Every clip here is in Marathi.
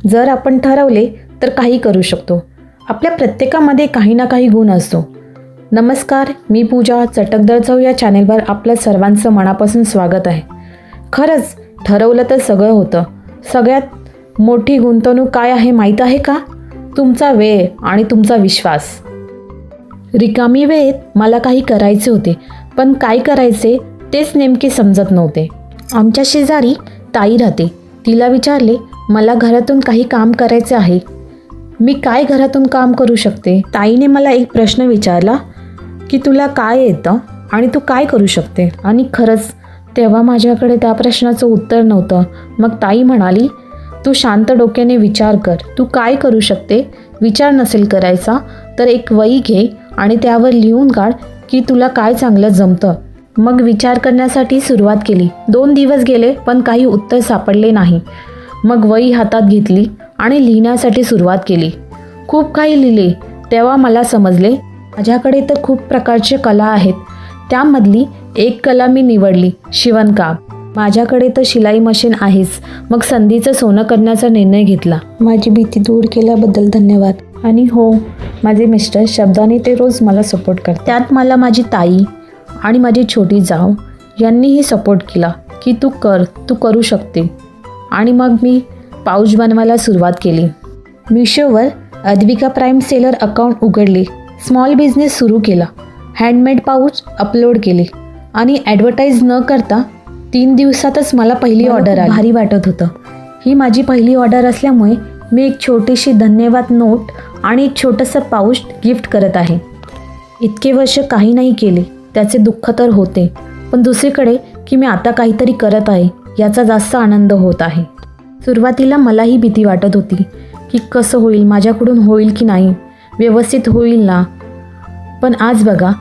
जर आपण ठरवले तर काही करू शकतो. आपल्या प्रत्येकामध्ये काही ना काही गुण असतो. नमस्कार, मी पूजा. चटकदार चव या चॅनेलवर आपल्या सर्वांचं मनापासून स्वागत आहे. खरंच ठरवलं तर सगळं होतं. सगळ्यात मोठी गुंतवणूक काय आहे माहीत आहे का? तुमचा वेळ आणि तुमचा विश्वास. रिकामी वेळेत मला काही करायचे होते, पण काय करायचे तेच नेमके समजत नव्हते. आमच्या शेजारी ताई राहते. तिला विचारले, मला घरातून काही काम करायचे आहे, मी काय घरातून काम करू शकते? ताईने मला एक प्रश्न विचारला की तुला काय येतं आणि तू काय करू शकते? आणि खरंच तेव्हा माझ्याकडे त्या प्रश्नाचं उत्तर नव्हतं. मग ताई म्हणाली, तू शांत डोक्याने विचार कर, तू काय करू शकते. विचार नसेल करायचा तर एक वही घे आणि त्यावर लिहून काढ की तुला काय चांगलं जमतं. मग विचार करण्यासाठी सुरुवात केली. 2 दिवस गेले पण काही उत्तर सापडले नाही. मग वही हातात घेतली आणि लिहिण्यासाठी सुरुवात केली. खूप काही लिहिले. तेव्हा मला समजले माझ्याकडे तर खूप प्रकारचे कला आहेत. त्यामधली एक कला मी निवडली, शिवणकाम. माझ्याकडे तर शिलाई मशीन आहेच. मग संधीचं सोनं करण्याचा निर्णय घेतला. माझी भीती दूर केल्याबद्दल धन्यवाद. आणि हो, माझे मिस्टर शब्दाने ते रोज मला सपोर्ट करतात. त्यात मला माझी ताई आणि माझी छोटी जाऊ यांनीही सपोर्ट केला की तू कर, तू करू शकते. आणि मग मी पाऊच बनवायला सुरुवात केली. मिशोवर अद्विका प्राईम सेलर अकाउंट उघडले. स्मॉल बिझनेस सुरू केला. हँडमेड पाऊच अपलोड केले आणि ॲडव्हर्टाईज न करता 3 दिवसातच मला पहिली ऑर्डर आली. भारी वाटत होतं. ही माझी पहिली ऑर्डर असल्यामुळे मी एक छोटीशी धन्यवाद नोट आणि एक छोटंसं पाऊच गिफ्ट करत आहे. इतके वर्ष काही नाही केले त्याचे दुःख तर होते, पण दुसरीकडे की मी आता काहीतरी करत आहे याचा जास्त आनंद होत आहे. सुरुवातीला मलाही भीती वाटत होती की कसं होईल, माझ्याकडून होईल की नाही, व्यवस्थित होईल ना. पण आज बघा,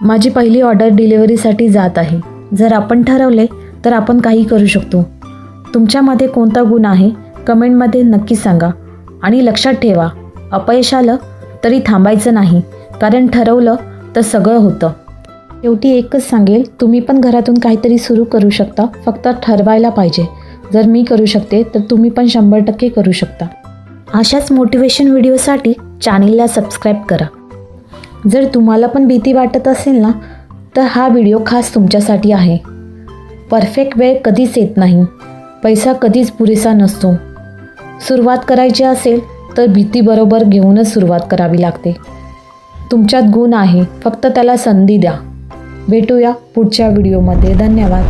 माझी पहिली ऑर्डर डिलिव्हरीसाठी जात आहे. जर आपण ठरवले तर आपण काही करू शकतो. तुमच्यामध्ये कोणता गुण आहे कमेंटमध्ये नक्की सांगा. आणि लक्षात ठेवा, अपयश आलं तरी थांबायचं नाही, कारण ठरवलं तर सगळं होतं. शेवटी एकच सांगेल, तुम्ही पण घरातून काहीतरी सुरू करू शकता, फक्त ठरवायला पाहिजे. जर मी करू शकते तर तुम्ही पण 100% करू शकता. अशाच मोटिवेशन व्हिडिओसाठी चॅनेलला सबस्क्राईब करा. जर तुम्हाला पण भीती वाटत असेल ना, तर हा व्हिडिओ खास तुमच्यासाठी आहे. परफेक्ट वेळ कधीच येत नाही. पैसा कधीच पुरेसा नसतो. सुरुवात करायची असेल तर भीतीबरोबर घेऊनच सुरुवात करावी लागते. तुमच्यात गुण आहे, फक्त त्याला संधी द्या. भेटूया पुढच्या व्हिडिओमध्ये. धन्यवाद.